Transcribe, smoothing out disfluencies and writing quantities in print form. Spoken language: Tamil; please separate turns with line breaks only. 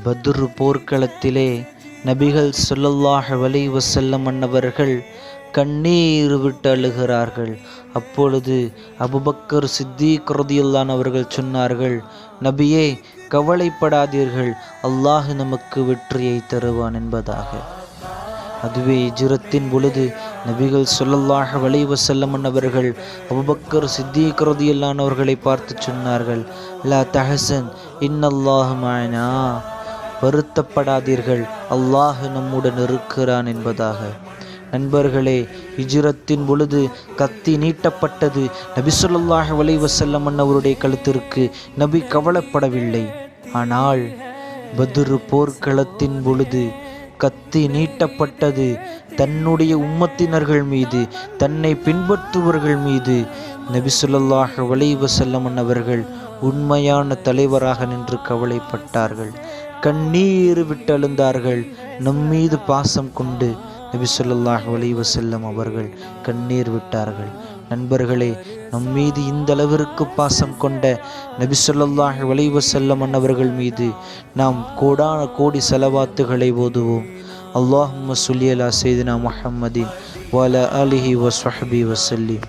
பத்ர் போர்க்களத்திலே நபிகள் ஸல்லல்லாஹு அலைஹி வஸல்லம் அன்னவர்கள் கண்ணீர் விட்டு அழுகிறார்கள். அப்பொழுது அபூபக்கர் சித்தீக் ரலியல்லாஹு அன்ஹு அவர்கள் சொன்னார்கள், நபியே, கவலைப்படாதீர்கள், அல்லாஹ் நமக்கு வெற்றியை தருவான் என்பதாக. அதுவே ஹிஜ்ரத்தின் பொழுது நபிகள் ஸல்லல்லாஹு அலைஹி வஸல்லம் அவர்கள் அபூபக்கர் சித்தீக் ரலியல்லாஹு அன்ஹு அவர்களை பார்த்து சொன்னார்கள், லா தஹசன் இன்னல்லாஹ மஅனா, வருத்தப்படாதீர்கள், அல்லாஹ் நம்முடன் இருக்கிறான் என்பதாக. நண்பர்களே, ஹிஜ்ரத்தின் பொழுது கத்தி நீட்டப்பட்டது. நபி ஸல்லல்லாஹு அலைஹி வஸல்லம் அவருடைய கழுத்திற்கு. நபி கவலைப்படவில்லை. ஆனால் பத்ர் போர்க்களத்தின் பொழுது கத்தி நீட்டப்பட்டது. தன்னுடைய உம்மத்தினர்கள் மீது, தன்னை பின்பற்றுபவர்கள் மீது நபி ஸல்லல்லாஹு அலைஹி வஸல்லம் அவர்கள் உண்மையான தலைவராக நின்று கவலைப்பட்டார்கள். கண்ணீர் விட்டு அழுந்தார்கள். நம்மீது பாசம் கொண்டு நபி ஸல்லல்லாஹு அலைஹி வஸல்லம் அவர்கள் கண்ணீர் விட்டார்கள். நண்பர்களே, நம்மீது இந்த அளவிற்கு பாசம் கொண்ட நபி ஸல்லல்லாஹு அலைஹி வஸல்லம் அவர்கள் மீது நாம் கோடான கோடி ஸலவாத்துகளை ஓதுவோம். அல்லாஹும்ம ஸல்லி அலா சய்யிதினா முஹம்மதின் வ அலா ஆலிஹி வ ஸஹ்பிஹி வஸல்லிம்.